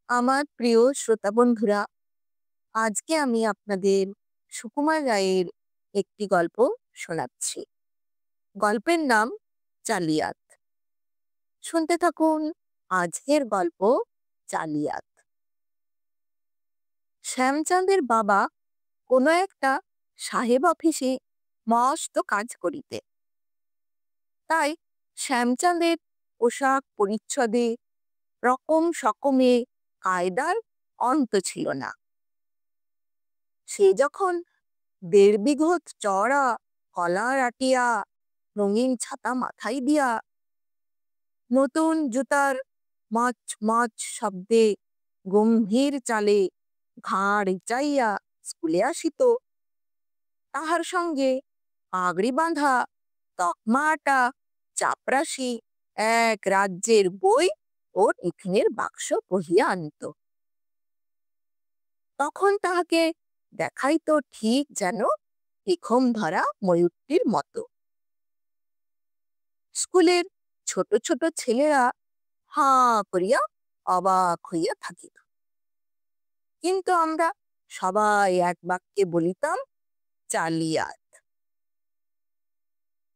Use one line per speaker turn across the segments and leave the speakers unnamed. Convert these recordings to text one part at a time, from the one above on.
আমার প্রিয় শ্রোতা বন্ধুরা, আজকে আমি আপনাদের সুকুমার রায়ের একটি গল্প শোনাচ্ছি। গল্পের নাম জালিয়াত। শুনতে থাকুন আজকের গল্প জালিয়াত। শ্যামচাঁদের বাবা কোনো একটা সাহেব অফিসে মস্ত কাজ করিতে। তাই শ্যামচাঁদের পোশাক পরিচ্ছদে রকম সকমে কায়দার অন্ত ছিল না। সে যখন ১.৫ বিঘত চওড়া কলার আটিয়া রঙিন ছাতা মাথায় দিয়া নতুন জুতার মচ মচ শব্দে গম্ভীর চালে ঘাড় চাইয়া স্কুলে আসিত, তাহার সঙ্গে পাগড়ি বাঁধা তকমা আটা চাপরাশি এক রাজ্যের বই ও টিফিনের বাক্স বহিয়া আনিত, তখন তাহাকে দেখাইত ঠিক যেন টিখম ধরা ময়ূরটির মতো। স্কুলের ছোট ছোট ছেলেরা হাঁ করিয়া অবাক হইয়া থাকিত, কিন্তু আমরা সবাই এক বাক্যে বলিতাম জালিয়াত।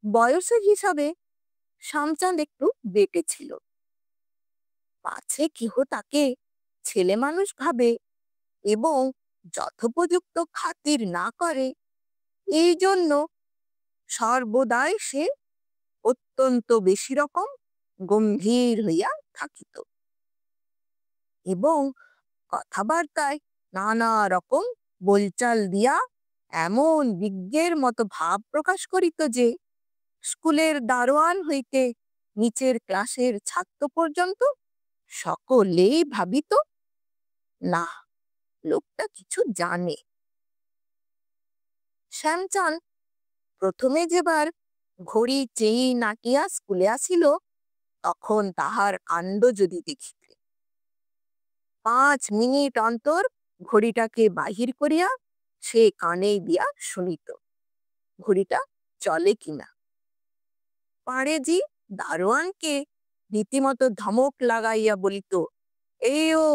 বয়সের হিসাবে শ্যামচাঁদ একটু বেটে ছিল, পাছে কেহ তাকে ছেলে মানুষ ভাবে এবং যথোপযুক্ত খাতির না করে, এই জন্য সর্বদাই সে অত্যন্ত বেশি রকম গম্ভীর হইয়া থাকিত এবং কথাবার্তায় নানা রকম বলচাল দিয়া এমন বিজ্ঞের মতো ভাব প্রকাশ করিত যে স্কুলের দারোয়ান হইতে নিচের ক্লাসের ছাত্র পর্যন্ত সকলেই ভাবিত, না, লোকটা কিছু জানে। শ্যামচাঁদ প্রথমে যেবার ঘড়ি চেয়ে নাকিয়া স্কুলে আসিল, তখন তাহার কাণ্ড যদি দেখিতে, ৫ মিনিট অন্তর ঘড়িটাকে বাহির করিয়া সে কানে দিয়া শুনিত ঘড়িটা চলে কিনা। পাড়েজি দারোয়ানকে রীতিমতো ধমক লাগাইয়া বলিত, এই ও,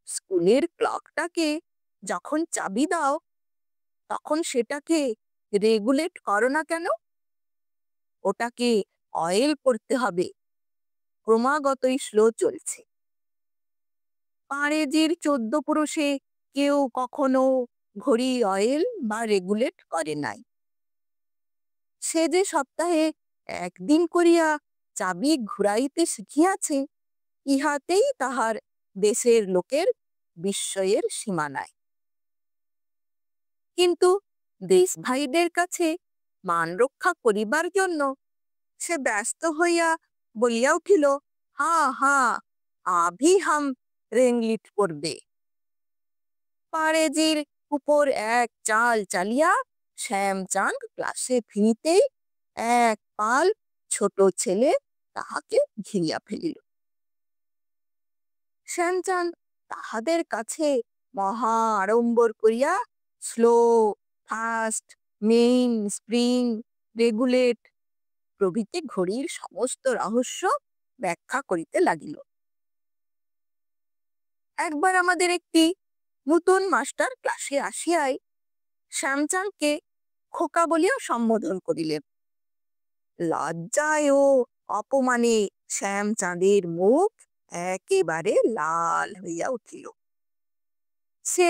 স্কুলের ক্লকটাকে যখন চাবি দাও তখন সেটাকে রেগুলেট করো না কেন? ওটাকে অয়েল করতে হবে, ক্রমাগতই স্লো চলছে। পাড়েজির ১৪ পুরুষে কেউ কখনো ঘড়ি অয়েল বা রেগুলেট করে নাই। সে যে সপ্তাহে একদিন করিয়া চাবি ঘুরাইতে শিখিয়াছে, ইহাতেই তাহার দেশের লোকের বিস্ময়ের সীমা নাই। কিন্তু দেশ ভাইদের কাছে মান রক্ষা করিবার জন্য সে ব্যস্ত হইয়া বলিয়া উঠিল, হা হা, আভি হাম রেংলিট করবে। পাড়েজির উপর এক চাল চালিয়া শ্যামচাঁদ ক্লাসে ফিরিতেই এক পাল ছোট ছেলে তাহাকে ঘিরিয়া ফেলিল। শ্যামচাঁদ তাহাদের কাছে মহা আড়ম্বর করিয়া slow, fast, main, spring, regulate প্রভৃতি ঘড়ির সমস্ত রহস্য ব্যাখ্যা করিতে লাগিল। একবার আমাদের একটি নতুন মাস্টার ক্লাসে আসিয়াই শ্যামচাঁদকে খোকা বলিয়া সম্বোধন করিলেন। লজ্জায় ও অপমানে শ্যামচাঁদের মুখ একেবারে লাল হইয়া উঠিল। সে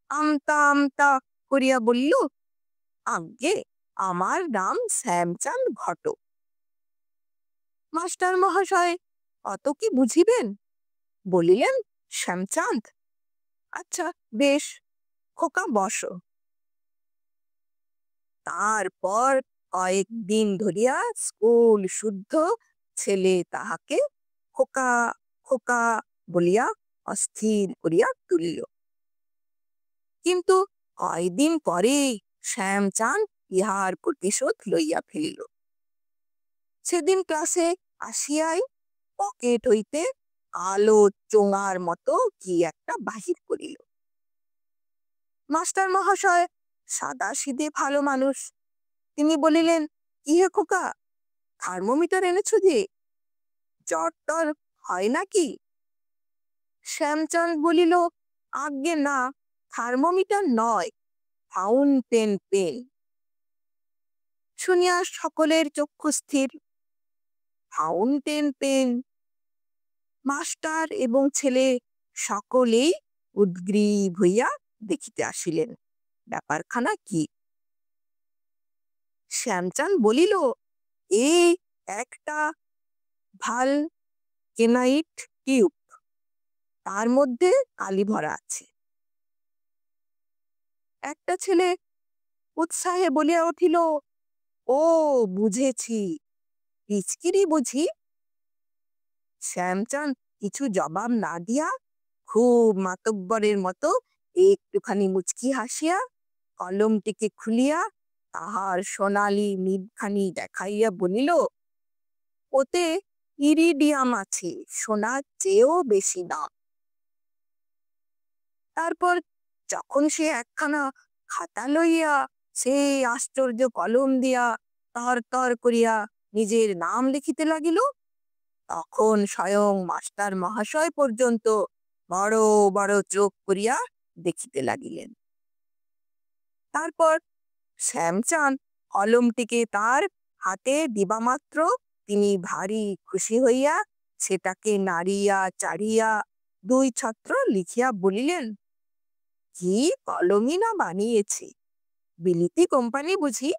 আমতা আমতা করিয়া বলিল, আজ্ঞে, আমার নাম শ্যামচাঁদ ঘটক। মাস্টার মহাশয় অত কি বুঝিবেন, বলিলেন, শ্যামচাঁদ, আচ্ছা বেশ, খোকা বসো। তারপর কয়েকদিন ধরিয়া স্কুল শুদ্ধ ছেলে তাহাকে খোকা খোকা বলিয়া অস্থির করিয়া তুলিল। কিন্তু কয়দিন পরে শ্যামচাঁদ ইহার প্রতিশোধ লইয়া ফেলিল। সেদিন ক্লাসে আসিয়াই পকেট হইতে কালো চোঙার মতো কি একটা বাহির করিল। মাস্টার মহাশয় সাদাসিধে ভালো মানুষ, তিনি বলিলেন, কি হে খোকা, থার্মোমিটার এনেছো যে, জ্বর টর হয় নাকি? শ্যামচাঁদ বলিল, আজ্ঞে না, থার্মোমিটার নয়, ফাউন্টেন পেন। শুনিয়া সকলের চক্ষু স্থির। Fountain pen! মাস্টার এবং ছেলে সকলেই উদ্গ্রীব হইয়া দেখিতে আসিলেন ব্যাপারখানা কি। শ্যামচাঁদ বলিল, এই একটা ভালকেনাইট টিউব, তার মধ্যে কালি ভরা আছে। একটা ছেলে উৎসাহে বলিয়া উঠিল, ও বুঝেছি, পিচকিরি বুঝি। শ্যামচাঁদ কিছু জবাব না দিয়া খুব মাতব্বরের মতো একটুখানি মুচকি হাসিয়া কলমটিকে খুলিয়া তাহার সোনালি নিবখানি দেখাইয়া বলিল, ওতে ইরিডিয়াম আছে, সোনার চেয়েও বেশি দাম। তারপর যখন সে একখানা খাতা লইয়া সেই আশ্চর্য কলম দিয়া তর তর করিয়া নিজের নাম লিখিতে লাগিল, তখন স্বয়ং মাস্টার মহাশয় পর্যন্ত বড় বড় চোখ করিয়া দেখিতে লাগিলেন। তারপর শ্যামচাঁদ কলমটিকে তার হাতে দিবামাত্র তিনি ভারী খুশি হইয়া সেটাকে নাড়িয়া চাড়িয়া 2 ছত্র লিখিয়া বলিলেন, কি কলমই না বানিয়েছি, বিলিতি কোম্পানি বুঝি।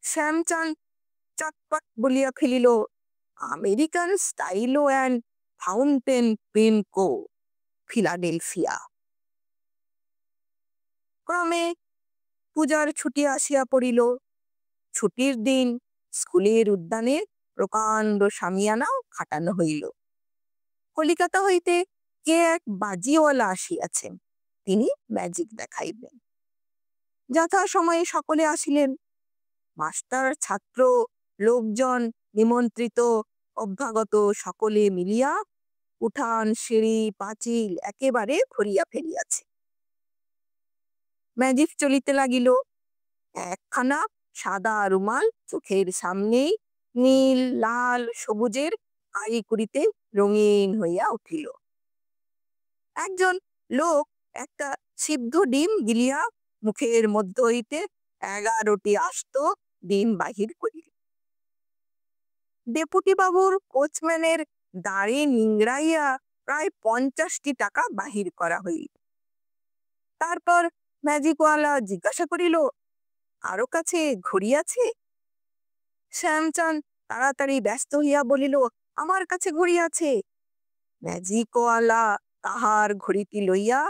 শ্যামচাঁদ চটপট বলিয়া ফেলিল, American stylo and fountain pen co, Philadelphia. ক্রমে পূজার ছুটি আসিয়া পড়িল। ছুটির দিন স্কুলের উদ্যানে প্রকাণ্ড সামিয়ানা খাটানো হইল। কলিকাতা হইতে কে এক বাজিওয়ালা আসিয়াছেন, তিনি ম্যাজিক দেখাইবেন। যথা সময়ে সকলে আসিলেন। মাস্টার, ছাত্র, লোকজন, নিমন্ত্রিত, অভ্যাগত সকলে মিলিয়া উঠান, সিঁড়ি, পাঁচিল একেবারে ভরিয়া ফেলিয়াছে। ম্যাজিক চলিতে লাগিল। একখানা সাদা রুমাল চোখের সামনেই নীল, লাল, সবুজের কারিকুরিতে রঙিন হইয়া উঠিল। একজন লোক একটা সিদ্ধ ডিম গিলিয়া মুখের মধ্য হইতে 11টি আস্ত ডিম বাহির করিল। ডেপুটি বাবুর কোচম্যানের দাঁড়ি নিংড়াইয়া প্রায় 50টি টাকা বাহির করা হইল। তারপর ম্যাজিকওয়ালা জিজ্ঞাসা করিল, কারো কাছে ঘড়ি আছে? শ্যামচাঁদ তাড়াতাড়ি ব্যস্ত হইয়া বলিল, আমার কাছে ঘড়ি আছে। ম্যাজিকওয়ালা তাহার ঘড়িটি লইয়া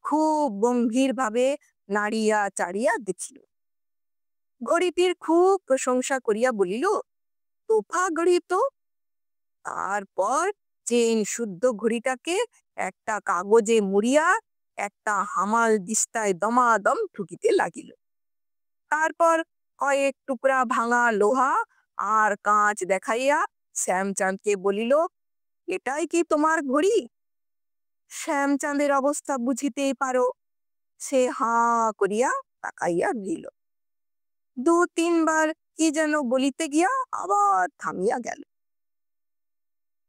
খুব গম্ভীর ভাবে নাড়িয়া চাড়িয়া দেখিল। ঘড়িটির খুব প্রশংসা করিয়া বলিল, তোফা ঘড়ি তো। তারপর চেন শুদ্ধ ঘড়িটাকে একটা কাগজে মুড়িয়া একটা হামাল দিস্তায় দমাদম ঠুকিতে লাগিল। তারপর কয়েক টুকরা ভাঙা লোহা আর কাঁচ দেখাইয়া শ্যামচাঁদকে বলিল, এটাই কি তোমার ঘড়ি? শ্যামচাঁদের অবস্থা বুঝিতেই পারো। সে হাঁ করিয়া তাকাইয়া রইল। 2-3 বার কি যেন বলিতে গিয়া আবার থামিয়া গেল।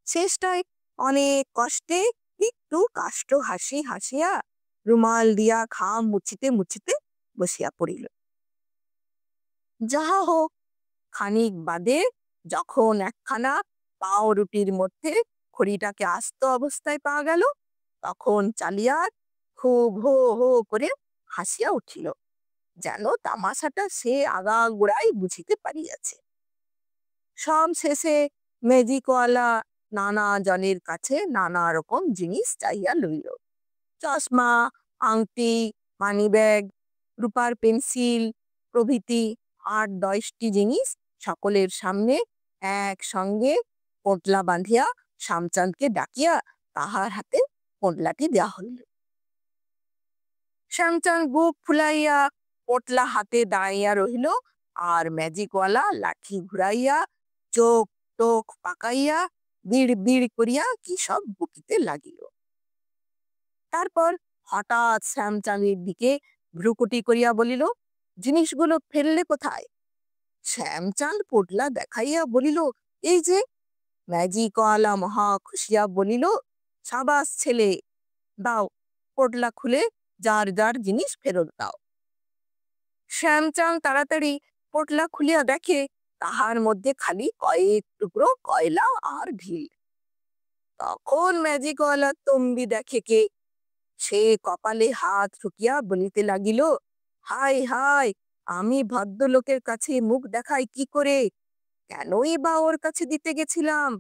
শেষটায় অনেক কষ্টে একটু কাষ্ঠ হাসি হাসিয়া রুমাল দিয়া ঘাম মুছিতে মুছিতে বসিয়া পড়িল। যাহা হোক, খানিক বাদে যখন একখানা পাউরুটির মধ্যে ঘড়িটাকে আস্ত অবস্থায় পাওয়া গেল, তখন চালিয়ার খুব হো হো করে হাসিয়া উঠিল, যেন তামাশাটা সে আগাগোড়াই বুঝিতে পারিয়াছে। সব শেষে ম্যাজিকওয়ালা নানা জনের কাছে নানা রকম জিনিস চাইয়া লইল। চশমা, আংটি, মানিব্যাগ, রূপার পেন্সিল প্রভৃতি 8-10টি জিনিস সকলের সামনে একসঙ্গে পোঁটলা বাঁধিয়া শ্যামচাঁদকে ডাকিয়া তাহার হাতে পোঁটলাটি দেওয়া হইল। শ্যামচাঁদ বুক ফুলাইয়া পোঁটলা হাতে দাঁড়াইয়া রহিল, আর ম্যাজিকওয়ালা লাঠি ঘুরাইয়া চোখ টোক পাকাইয়া বিড় বিড় করিয়া কি সব বকিতে লাগিল। তারপর হঠাৎ শ্যামচাঁদের দিকে ভ্রুকুটি করিয়া বলিল, জিনিসগুলো ফেললে কোথায়? শ্যামচাঁদ পোঁটলা দেখাইয়া বলিল, এই যে। ম্যাজিকওয়ালা মহা খুশিয়া বলিল, সাবাস ছেলে, দাও পোটলা খুলে যার যার জিনিস ফেরত দাও। শ্যামচাঁদ তাড়াতাড়ি পোটলা খুলিয়া দেখে তাহার মধ্যে খালি কয়েক টুকরো কয়লা আর ঢিল। তখন ম্যাজিকওয়ালা তম্বি দেখে কে, সে কপালে হাত ঠুকিয়া বলিতে লাগিল, হায় হায়, আমি ভদ্রলোকের কাছে মুখ দেখাই কি করে, কেনই বা ওর কাছে দিতে গেছিলাম।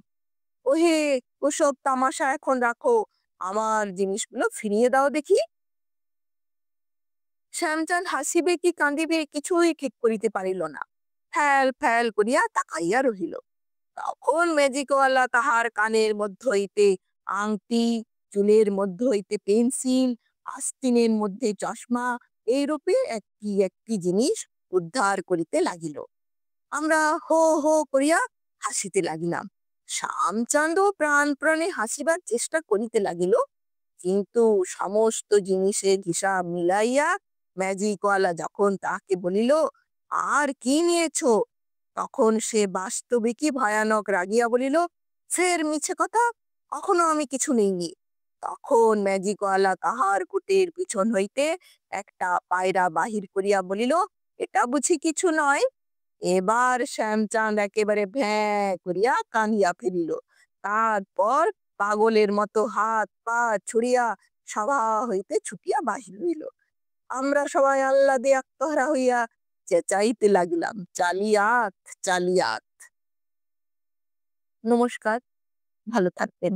ওহে, ওসব তামাশা এখন রাখো, আমার জিনিসগুলো ফিরিয়ে দাও দেখি। শ্যামচাঁদ হাসিবে কি কাঁদিবে কিছুই ঠিক করিতে পারিল না, ফ্যাল ফ্যাল করিয়া তাকাইয়া রহিল। তখন ম্যাজিকওয়ালা তাহার কানের মধ্য হইতে আংটি, চুলের মধ্য হইতে পেন্সিল, আস্তিনের মধ্যে চশমা, এইরূপে একটি একটি জিনিস উদ্ধার করিতে লাগিল। আমরা হো হো করিয়া হাসিতে লাগিলাম। শ্যামচাঁদও প্রাণপণে হাসিবার চেষ্টা করিতে লাগিল, কিন্তু সমস্ত জিনিসের হিসাব মিলাইয়া ম্যাজিকওয়ালা যখন তাকে বলিল, আর কি নিয়েছো, তখন সে বাস্তবিকই ভয়ানক রাগিয়া বলিল, ফের মিছে কথা, কখনো আমি কিছু নেইনি। তখন ম্যাজিকওয়ালা তাহার কুটির পিছন হইতে একটা পায়রা বাহির করিয়া বলিল, এটা বুঝি কিছু নয়। এবার শ্যামচাঁদ একেবারে ভ্যাঁ করিয়া কাঁদিয়া ফেলিল। তারপর পাগলের মতো হাত পা ছুড়িয়া সভা হইতে ছুটিয়া বাহির হইল। আমরা সবাই আহ্লাদে আত্মহারা হইয়া চেঁচাইতে লাগিলাম, জালিয়াত জালিয়াত। নমস্কার, ভালো থাকবেন।